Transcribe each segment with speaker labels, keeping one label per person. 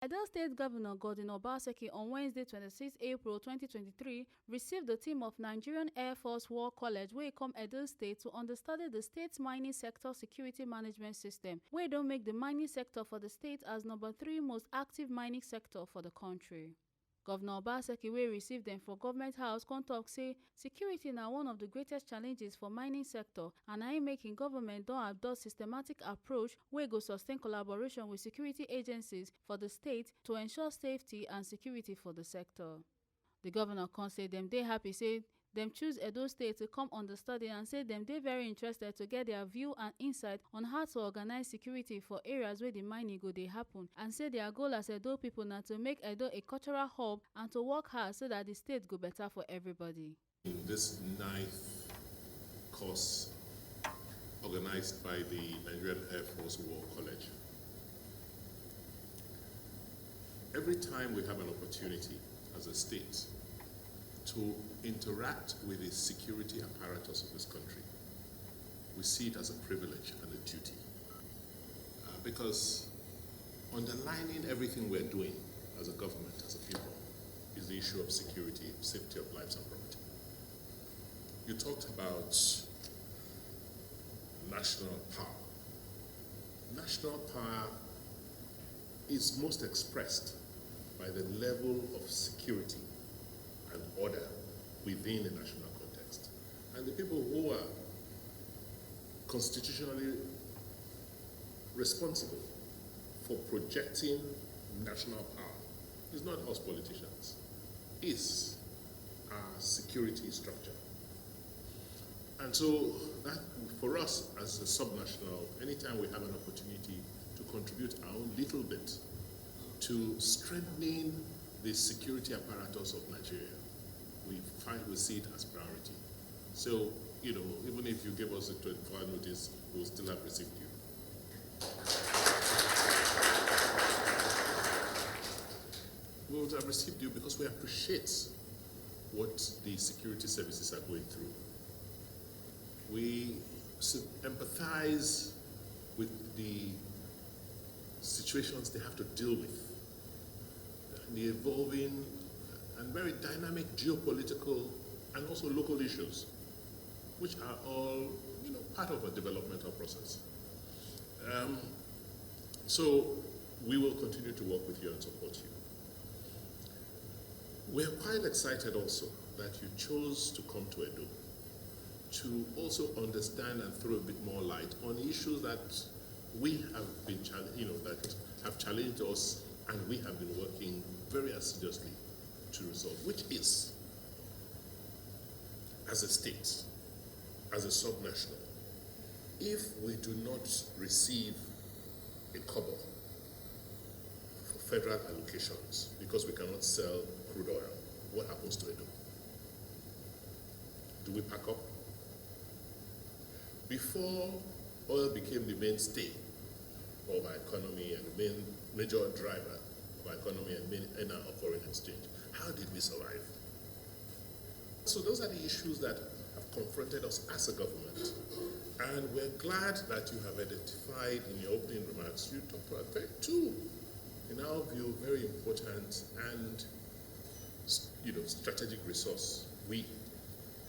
Speaker 1: Edo State Governor Obaseki on Wednesday 26 April 2023 received the team of Nigerian Air Force War College wey come Edo State to understudy the state's mining sector security management system wey don make the mining sector for the state as number 3 most active mining sector for the country. Governor Obaseki wey receive dem for Government House come tok say security na one of the greatest challenges for mining sector and na im make im government don adopt systematic approach wey go sustain collaboration with security agencies for the state to ensure safety and security for the sector. The governor come say dem dey happy say dem choose Edo State to come understudy and say dem dey very interested to get their view and insight on how to organize security for areas where the mining go dey happen, and say their goal as Edo people na to make Edo a cultural hub and to work hard so that the state go better for everybody.
Speaker 2: In this 9th course organized by the Nigerian Air Force War College, every time we have an opportunity as a state to interact with the security apparatus of this country, we see it as a privilege and a duty. Because underlining everything we're doing as a government, as a people, is the issue of security, safety of lives and property. You talked about national power. National power is most expressed by the level of security and order within a national context. And the people who are constitutionally responsible for projecting national power is not us politicians, it's our security structure. And so that for us as a subnational, anytime we have an opportunity to contribute our own little bit to strengthening the security apparatus of Nigeria, we see it as priority. So, even if you give us a 24-hour notice, we'll still have received you. We would have received you because we appreciate what the security services are going through. We empathize with the situations they have to deal with, the evolving and very dynamic geopolitical and also local issues, which are all, part of a developmental process. So we will continue to work with you and support you. We're quite excited also that you chose to come to Edo to also understand and throw a bit more light on issues that we have been, that have challenged us and we have been working very assiduously to resolve, which is, as a state, as a subnational, if we do not receive a kobo for federal allocations because we cannot sell crude oil, what happens to Edo? Do we pack up? Before oil became the mainstay of our economy and the major driver of our economy and main earner of foreign exchange, how did we survive? So those are the issues that have confronted us as a government. And we're glad that you have identified in your opening remarks, you talked about two, in our view, very important and strategic resource we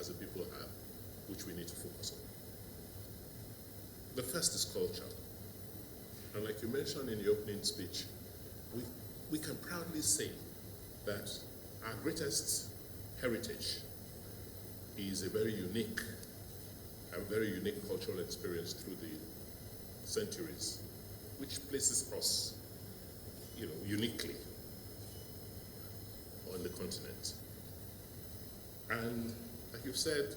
Speaker 2: as a people have, which we need to focus on. The first is culture. And like you mentioned in your opening speech, we can proudly say that our greatest heritage is a very unique cultural experience through the centuries, which places us, uniquely on the continent. And like you've said,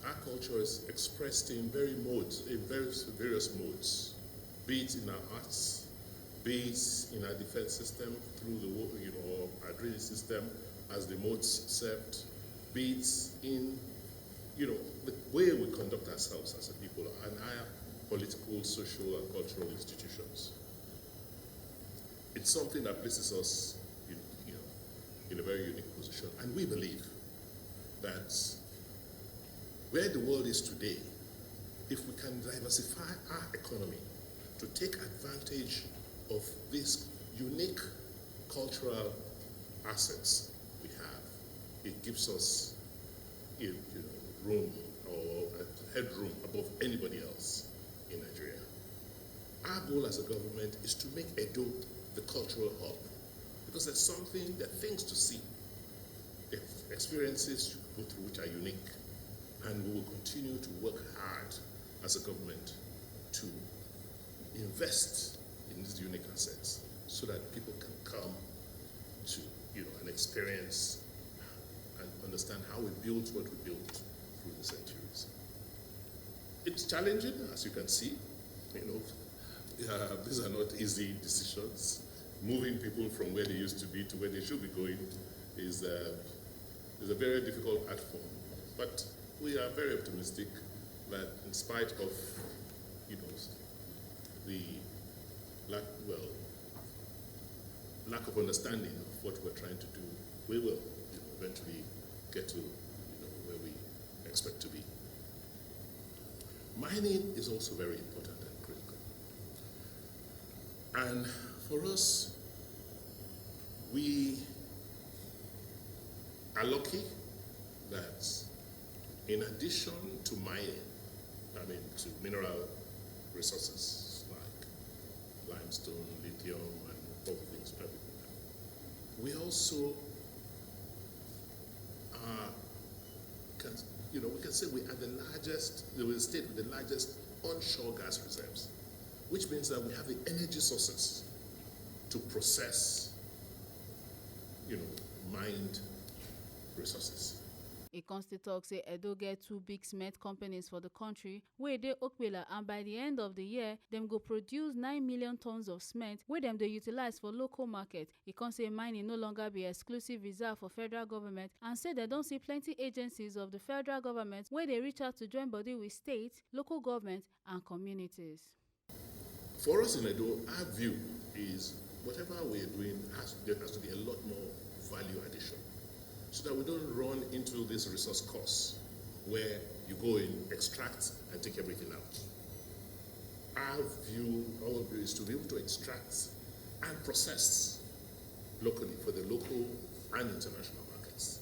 Speaker 2: our culture is expressed in various modes, be it in our arts, be it in our defense system through the our drainage system as the modes served, be it in the way we conduct ourselves as a people and our political, social, and cultural institutions. It's something that places us in a very unique position, and we believe that where the world is today, if we can diversify our economy to take advantage of this unique cultural assets we have. It gives us room or a headroom above anybody else in Nigeria. Our goal as a government is to make Edo the cultural hub, because there are things to see, there are experiences you go through which are unique, and we will continue to work hard as a government to invest in these unique assets so that people can come to and experience and understand how we built what we built through the centuries. It's challenging, as you can see. These are not easy decisions. Moving people from where they used to be to where they should be going is a very difficult art form. But we are very optimistic that in spite of the lack of understanding of what we're trying to do, we will eventually get to where we expect to be. Mining is also very important and critical. And for us, we are lucky that in addition to mining, to mineral resources like limestone, lithium, and all things, we also we can say we are the state with the largest onshore gas reserves, which means that we have the energy sources to process, mined resources.
Speaker 1: A constitute talk say Edo get 2 big cement companies for the country wey dey Okpela, and by the end of the year, them go produce 9 million tons of cement wey them dey utilize for local market. E con say mining no longer be exclusive reserve for federal government, and say they don't see plenty agencies of the federal government where they reach out to join body with state, local government, and communities.
Speaker 2: For us in Edo, our view is whatever we're doing there has to be a lot more value addition, so that we don't run into this resource costs where you go in, extract, and take everything out. Our view is to be able to extract and process locally for the local and international markets.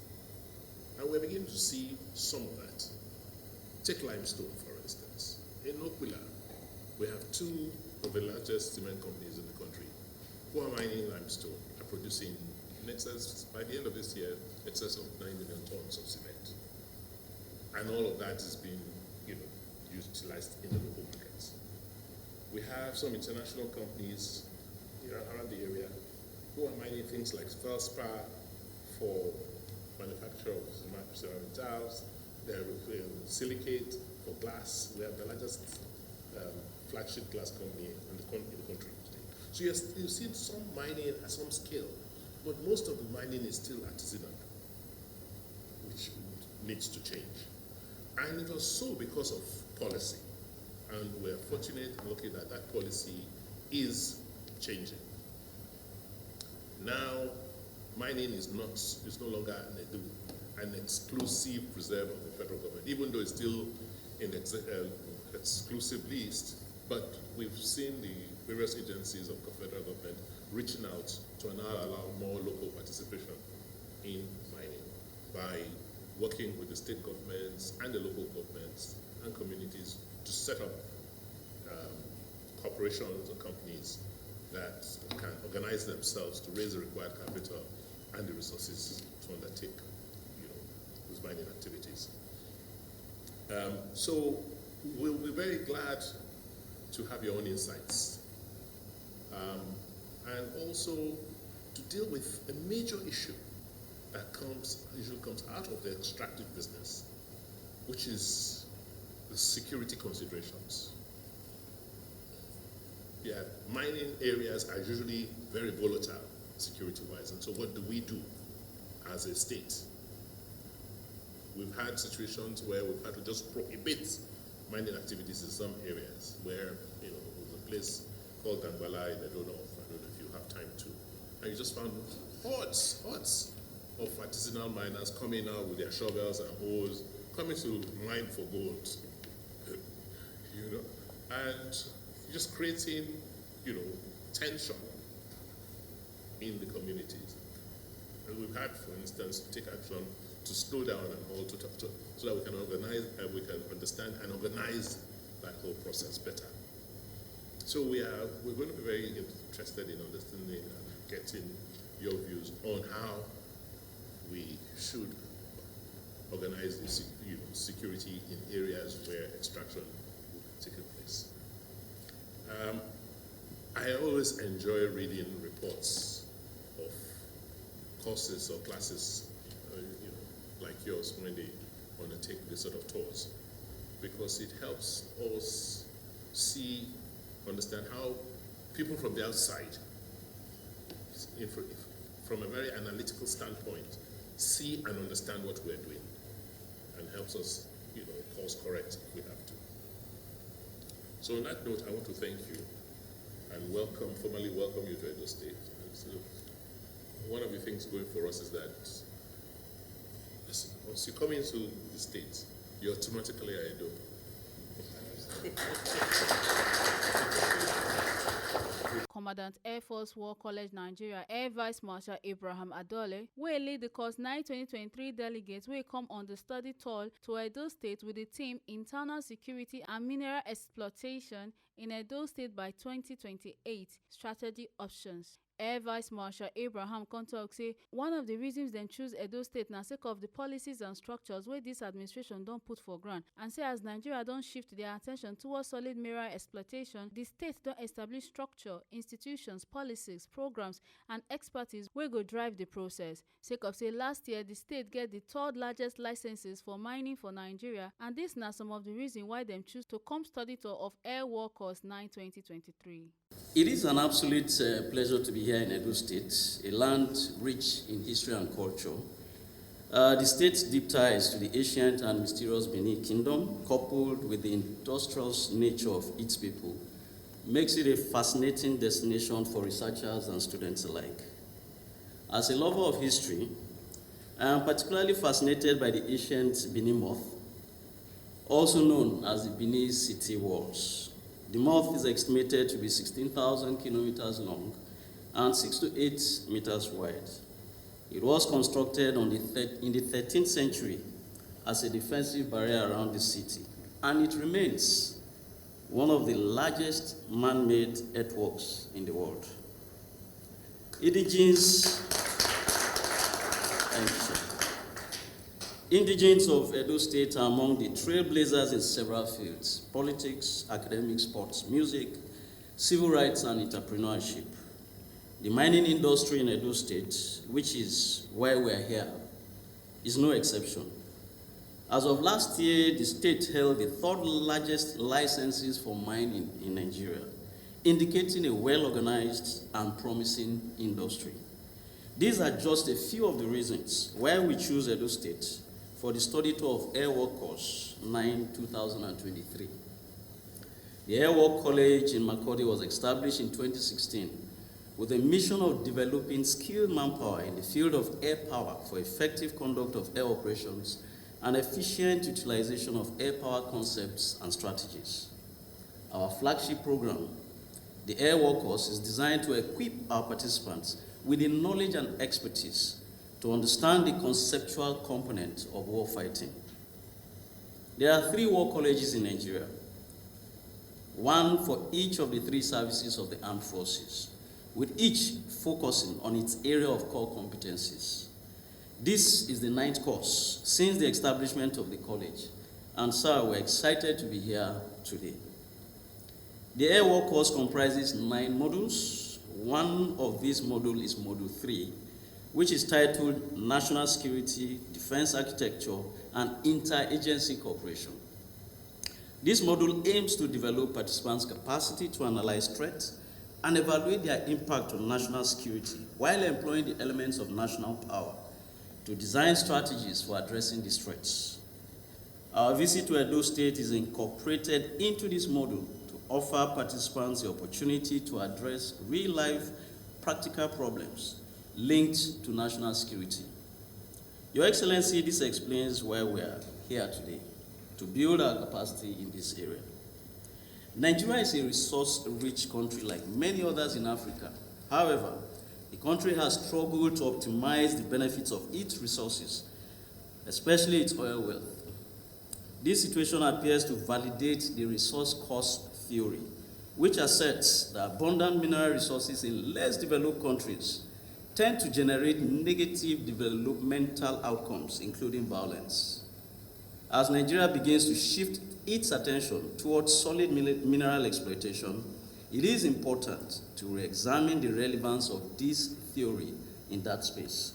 Speaker 2: And we're beginning to see some of that. Take limestone, for instance. In Okpela, we have 2 of the largest cement companies in the country who are mining limestone and producing in excess, by the end of this year, excess of 9 million tons of cement. And all of that is being utilized in the local markets. We have some international companies around the area who are mining things like feldspar for manufacture of ceramic tiles, silicate for glass. We have the largest flat sheet glass company in the country today. So you see some mining at some scale, but most of the mining is still artisanal, which needs to change. And it was so because of policy. And we're fortunate and lucky that that policy is changing. Now, mining is no longer an exclusive reserve of the federal government, even though it's still in the exclusive list. But we've seen the various agencies of the federal government reaching out to now allow more local participation in mining by working with the state governments and the local governments and communities to set up corporations or companies that can organize themselves to raise the required capital and the resources to undertake those mining activities. So we'll be very glad to have your own insights. And also to deal with a major issue that usually comes out of the extractive business, which is the security considerations. Yeah, mining areas are usually very volatile security-wise, and so what do we do as a state? We've had situations where we've had to just prohibit mining activities in some areas where, there's a place called Dangbala in Edo North. I don't know if you have time to. And you just found hordes of artisanal miners coming out with their shovels and hoes, coming to mine for gold. And just creating, tension in the communities. And we've had, for instance, take action to slow down and all so that we can organize and we can understand and organize that whole process better. So we're going to be very interested in understanding and getting your views on how we should organize the security in areas where extraction will take place. I always enjoy reading reports of courses or classes, like yours when they undertake this sort of tours, because it helps us understand how people from the outside, from a very analytical standpoint, see and understand what we're doing, and helps us, course correct if we have to. So on that note, I want to thank you and formally welcome you to Edo State. And so one of the things going for us is that once you come into the state, you're automatically a Edo.
Speaker 1: Commandant Air Force War College Nigeria Air Vice Marshal Abraham Adole will lead the course 9/2023 delegates will come on the study tour to Edo State with the theme Internal Security and Mineral Exploitation in Edo State by 2028 Strategy Options. Air Vice Marshal Abraham Kontok say one of the reasons dem choose Edo State na sake of the policies and structures wey dis administration don put for ground, and say as Nigeria don shift their attention towards solid mineral exploitation, the state don establish structure, institutions, policies, programs and expertise wey go drive the process. Sake of say last year the state get the third largest licenses for mining for Nigeria, and dis na some of the reasons why dem choose to come study tour of Air War Course 9/2023.
Speaker 3: It is an absolute pleasure to be here in Edo State, a land rich in history and culture. The state's deep ties to the ancient and mysterious Benin Kingdom, coupled with the industrious nature of its people, makes it a fascinating destination for researchers and students alike. As a lover of history, I am particularly fascinated by the ancient Benin moth, also known as the Benin City Walls. The moth is estimated to be 16,000 kilometers long and 6 to 8 meters wide. It was constructed in the 13th century as a defensive barrier around the city, and it remains one of the largest man-made earthworks in the world. Indigenes of Edo State are among the trailblazers in several fields: politics, academics, sports, music, civil rights, and entrepreneurship. The mining industry in Edo State, which is why we're here, is no exception. As of last year, the state held the third largest licenses for mining in Nigeria, indicating a well-organized and promising industry. These are just a few of the reasons why we choose Edo State for the study tour of Air War Course 9/2023. The Air War College in Makurdi was established in 2016 with a mission of developing skilled manpower in the field of air power for effective conduct of air operations and efficient utilization of air power concepts and strategies. Our flagship program, the Air War Course, is designed to equip our participants with the knowledge and expertise to understand the conceptual component of warfighting. There are 3 war colleges in Nigeria, one for each of the 3 services of the armed forces, with each focusing on its area of core competencies. This is the 9th course since the establishment of the college, and so we're excited to be here today. The Air War Course comprises 9 modules. One of these modules is Module 3, which is titled National Security, Defense Architecture, and Interagency Cooperation. This module aims to develop participants' capacity to analyze threats and evaluate their impact on national security while employing the elements of national power to design strategies for addressing these threats. Our visit to Edo State is incorporated into this module to offer participants the opportunity to address real-life practical problems linked to national security. Your Excellency, this explains why we are here today, to build our capacity in this area. Nigeria is a resource-rich country like many others in Africa. However, the country has struggled to optimize the benefits of its resources, especially its oil wealth. This situation appears to validate the resource cost theory, which asserts that abundant mineral resources in less developed countries tend to generate negative developmental outcomes, including violence. As Nigeria begins to shift its attention towards solid mineral exploitation, it is important to re-examine the relevance of this theory in that space.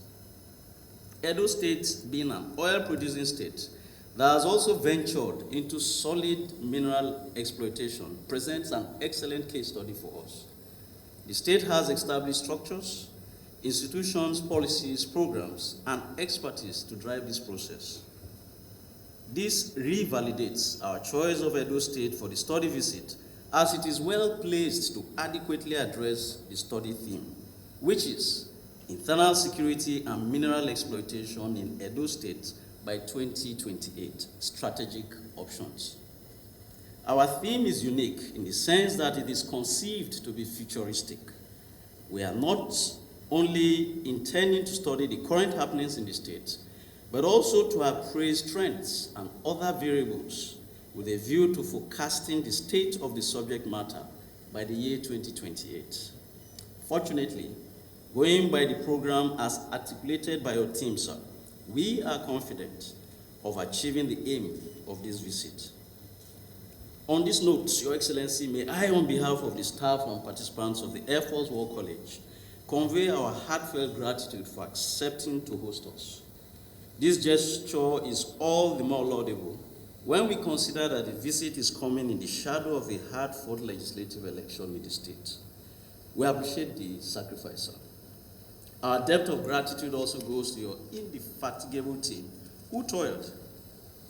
Speaker 3: Edo State, being an oil-producing state that has also ventured into solid mineral exploitation, presents an excellent case study for us. The state has established structures, institutions, policies, programs, and expertise to drive this process. This revalidates our choice of Edo State for the study visit, as it is well placed to adequately address the study theme, which is internal security and mineral exploitation in Edo State by 2028, strategic options. Our theme is unique in the sense that it is conceived to be futuristic. We are not only intending to study the current happenings in the state, but also to appraise trends and other variables with a view to forecasting the state of the subject matter by the year 2028. Fortunately, going by the program as articulated by your team, sir, we are confident of achieving the aim of this visit. On this note, Your Excellency, may I, on behalf of the staff and participants of the Air Force War College, convey our heartfelt gratitude for accepting to host us. This gesture is all the more laudable when we consider that the visit is coming in the shadow of a hard-fought legislative election in the state. We appreciate the sacrifice, sir. Our debt of gratitude also goes to your indefatigable team who toiled,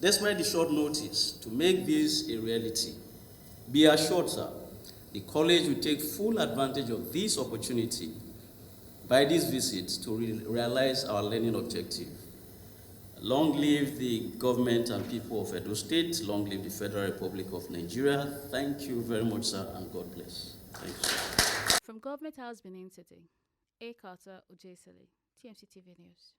Speaker 3: despite the short notice, to make this a reality. Be assured, sir, the college will take full advantage of this opportunity by this visit to realize our learning objective. Long live the government and people of Edo State. Long live the Federal Republic of Nigeria. Thank you very much, sir, and God bless. Thank you.
Speaker 1: From Government House, Benin City, A. Carter Ujesele, TMC TV News.